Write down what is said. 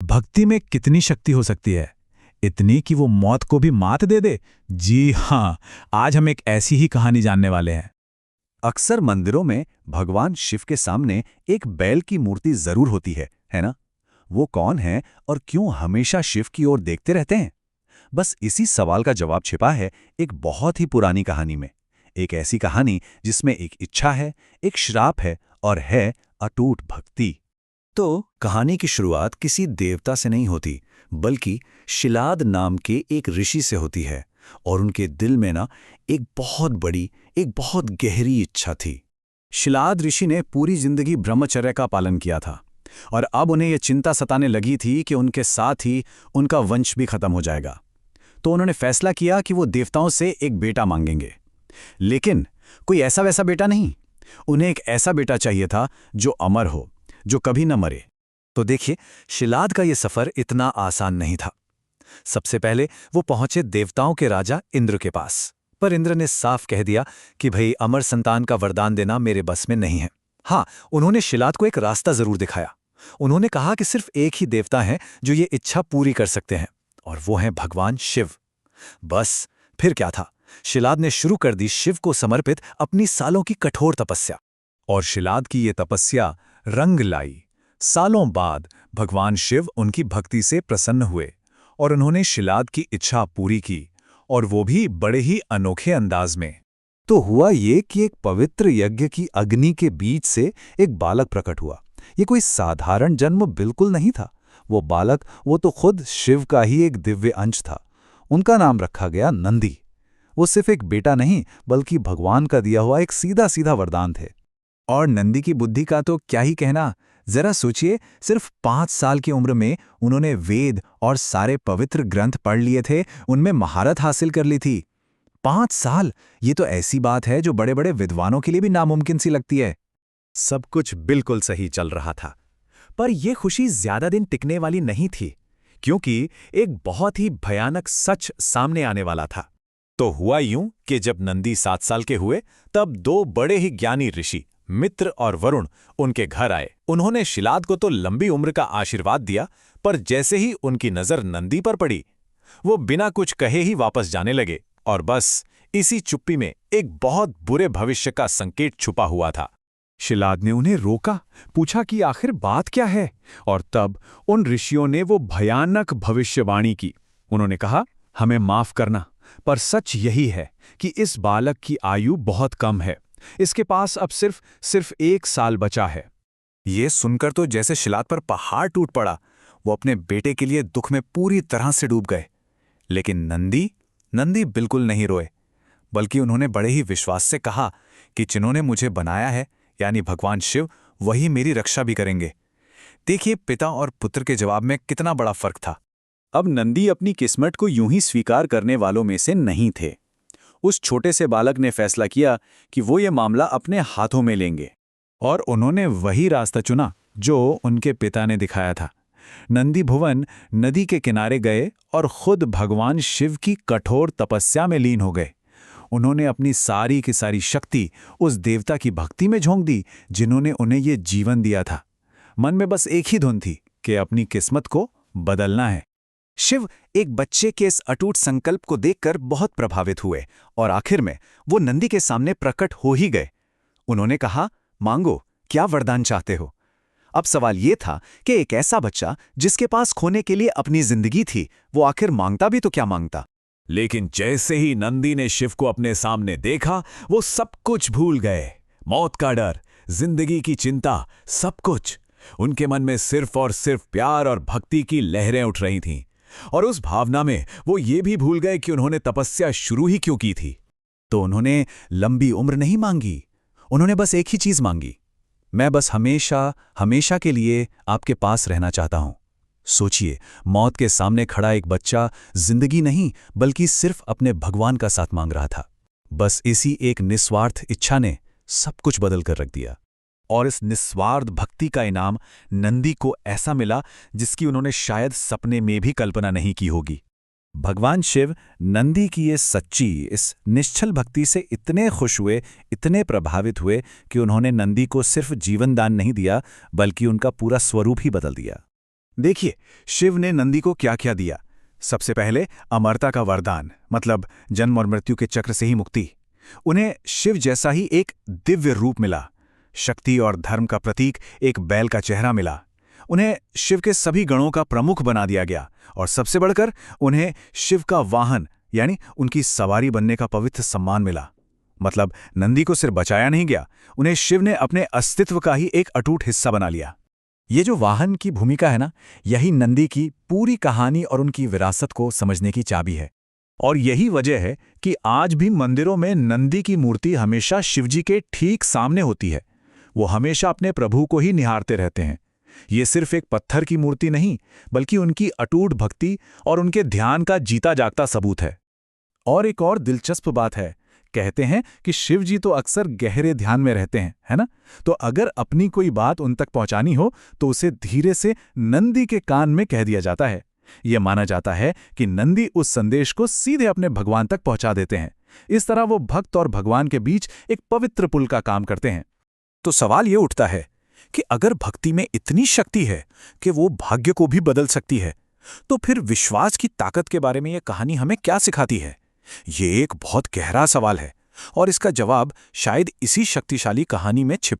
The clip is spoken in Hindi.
भक्ति में कितनी शक्ति हो सकती है, इतनी कि वो मौत को भी मात दे दे। जी हाँ, आज हम एक ऐसी ही कहानी जानने वाले हैं। अक्सर मंदिरों में भगवान शिव के सामने एक बैल की मूर्ति जरूर होती है ना? वो कौन है और क्यों हमेशा शिव की ओर देखते रहते हैं? बस इसी सवाल का जवाब छिपा है एक बहुत ही पुरानी कहानी में। एक ऐसी कहानी जिसमें एक इच्छा है, एक श्राप है और है अटूट भक्ति। तो कहानी की शुरुआत किसी देवता से नहीं होती, बल्कि शिलाद नाम के एक ऋषि से होती है। और उनके दिल में ना एक बहुत बड़ी, एक बहुत गहरी इच्छा थी। शिलाद ऋषि ने पूरी जिंदगी ब्रह्मचर्य का पालन किया था और अब उन्हें यह चिंता सताने लगी थी कि उनके साथ ही उनका वंश भी खत्म हो जाएगा। तो उन्होंने फैसला किया कि वो देवताओं से एक बेटा मांगेंगे, लेकिन कोई ऐसा वैसा बेटा नहीं। उन्हें एक ऐसा बेटा चाहिए था जो अमर हो, जो कभी न मरे। तो देखिए, शिलाद का ये सफर इतना आसान नहीं था। सबसे पहले वो पहुंचे देवताओं के राजा इंद्र के पास, पर इंद्र ने साफ कह दिया कि भाई अमर संतान का वरदान देना मेरे बस में नहीं है। हाँ, उन्होंने शिलाद को एक रास्ता जरूर दिखाया। उन्होंने कहा कि सिर्फ एक ही देवता है जो ये इच्छा पूरी कर सकते हैं, और वो हैं भगवान शिव। बस फिर क्या था, शिलाद ने शुरू कर दी शिव को समर्पित अपनी सालों की कठोर तपस्या। और शिलाद की ये तपस्या रंग लाई। सालों बाद भगवान शिव उनकी भक्ति से प्रसन्न हुए और उन्होंने शिलाद की इच्छा पूरी की, और वो भी बड़े ही अनोखे अंदाज में। तो हुआ ये कि एक पवित्र यज्ञ की अग्नि के बीच से एक बालक प्रकट हुआ। ये कोई साधारण जन्म बिल्कुल नहीं था। वो बालक, वो तो खुद शिव का ही एक दिव्य अंश था। उनका नाम रखा गया नंदी। वो सिर्फ एक बेटा नहीं, बल्कि भगवान का दिया हुआ एक सीधा सीधा वरदान थे। और नंदी की बुद्धि का तो क्या ही कहना। जरा सोचिए, सिर्फ 5 साल की उम्र में उन्होंने वेद और सारे पवित्र ग्रंथ पढ़ लिए थे, उनमें महारत हासिल कर ली थी। 5 साल, ये तो ऐसी बात है जो बड़े बड़े विद्वानों के लिए भी नामुमकिन सी लगती है। सब कुछ बिल्कुल सही चल रहा था, पर यह खुशी ज्यादा दिन टिकने वाली नहीं थी, क्योंकि एक बहुत ही भयानक सच सामने आने वाला था। तो हुआ यूं कि जब नंदी 7 साल के हुए, तब 2 बड़े ही ज्ञानी ऋषि मित्र और वरुण उनके घर आए। उन्होंने शिलाद को तो लंबी उम्र का आशीर्वाद दिया, पर जैसे ही उनकी नजर नंदी पर पड़ी, वो बिना कुछ कहे ही वापस जाने लगे। और बस इसी चुप्पी में एक बहुत बुरे भविष्य का संकेत छुपा हुआ था। शिलाद ने उन्हें रोका, पूछा कि आखिर बात क्या है, और तब उन ऋषियों ने वो भयानक भविष्यवाणी की। उन्होंने कहा, हमें माफ करना, पर सच यही है कि इस बालक की आयु बहुत कम है। इसके पास अब सिर्फ 1 साल बचा है। ये सुनकर तो जैसे शिलाद पर पहाड़ टूट पड़ा। वो अपने बेटे के लिए दुख में पूरी तरह से डूब गए। लेकिन नंदी बिल्कुल नहीं रोए, बल्कि उन्होंने बड़े ही विश्वास से कहा कि जिन्होंने मुझे बनाया है, यानी भगवान शिव, वही मेरी रक्षा भी करेंगे। देखिए, पिता और पुत्र के जवाब में कितना बड़ा फर्क था। अब नंदी अपनी किस्मत को यूं ही स्वीकार करने वालों में से नहीं थे। उस छोटे से बालक ने फैसला किया कि वो ये मामला अपने हाथों में लेंगे, और उन्होंने वही रास्ता चुना जो उनके पिता ने दिखाया था। नंदी भुवन नदी के किनारे गए और खुद भगवान शिव की कठोर तपस्या में लीन हो गए। उन्होंने अपनी सारी की सारी शक्ति उस देवता की भक्ति में झोंक दी जिन्होंने उन्हें ये जीवन दिया था। मन में बस एक ही धुन थी कि अपनी किस्मत को बदलना है। शिव एक बच्चे के इस अटूट संकल्प को देखकर बहुत प्रभावित हुए, और आखिर में वो नंदी के सामने प्रकट हो ही गए। उन्होंने कहा, मांगो, क्या वरदान चाहते हो? अब सवाल ये था कि एक ऐसा बच्चा जिसके पास खोने के लिए अपनी जिंदगी थी, वो आखिर मांगता भी तो क्या मांगता। लेकिन जैसे ही नंदी ने शिव को अपने सामने देखा, वो सब कुछ भूल गए। मौत का डर, जिंदगी की चिंता, सब कुछ। उनके मन में सिर्फ और सिर्फ प्यार और भक्ति की लहरें उठ रही थीं। और उस भावना में वो ये भी भूल गए कि उन्होंने तपस्या शुरू ही क्यों की थी। तो उन्होंने लंबी उम्र नहीं मांगी, उन्होंने बस एक ही चीज मांगी, मैं बस हमेशा के लिए आपके पास रहना चाहता हूं। सोचिए, मौत के सामने खड़ा एक बच्चा जिंदगी नहीं, बल्कि सिर्फ अपने भगवान का साथ मांग रहा था। बस इसी एक निस्वार्थ इच्छा ने सब कुछ बदल कर रख दिया। और इस निस्वार्थ भक्ति का इनाम नंदी को ऐसा मिला जिसकी उन्होंने शायद सपने में भी कल्पना नहीं की होगी। भगवान शिव नंदी की ये सच्ची, इस निश्चल भक्ति से इतने खुश हुए, इतने प्रभावित हुए कि उन्होंने नंदी को सिर्फ जीवन दान नहीं दिया, बल्कि उनका पूरा स्वरूप ही बदल दिया। देखिए, शिव ने नंदी को क्या क्या दिया। सबसे पहले अमरता का वरदान, मतलब जन्म और मृत्यु के चक्र से ही मुक्ति। उन्हें शिव जैसा ही एक दिव्य रूप मिला। शक्ति और धर्म का प्रतीक एक बैल का चेहरा मिला। उन्हें शिव के सभी गणों का प्रमुख बना दिया गया, और सबसे बढ़कर उन्हें शिव का वाहन यानी उनकी सवारी बनने का पवित्र सम्मान मिला। मतलब नंदी को सिर्फ बचाया नहीं गया, उन्हें शिव ने अपने अस्तित्व का ही एक अटूट हिस्सा बना लिया। ये जो वाहन की भूमिका है ना, यही नंदी की पूरी कहानी और उनकी विरासत को समझने की चाबी है। और यही वजह है कि आज भी मंदिरों में नंदी की मूर्ति हमेशा शिवजी के ठीक सामने होती है। वो हमेशा अपने प्रभु को ही निहारते रहते हैं। ये सिर्फ एक पत्थर की मूर्ति नहीं, बल्कि उनकी अटूट भक्ति और उनके ध्यान का जीता जागता सबूत है। और एक और दिलचस्प बात है, कहते हैं कि शिव जी तो अक्सर गहरे ध्यान में रहते हैं, है ना? तो अगर अपनी कोई बात उन तक पहुंचानी हो तो उसे धीरे से नंदी के कान में कह दिया जाता है। यह माना जाता है कि नंदी उस संदेश को सीधे अपने भगवान तक पहुंचा देते हैं। इस तरह वो भक्त और भगवान के बीच एक पवित्र पुल का काम करते हैं। तो सवाल ये उठता है कि अगर भक्ति में इतनी शक्ति है कि वो भाग्य को भी बदल सकती है, तो फिर विश्वास की ताकत के बारे में ये कहानी हमें क्या सिखाती है? ये एक बहुत गहरा सवाल है, और इसका जवाब शायद इसी शक्तिशाली कहानी में छिपा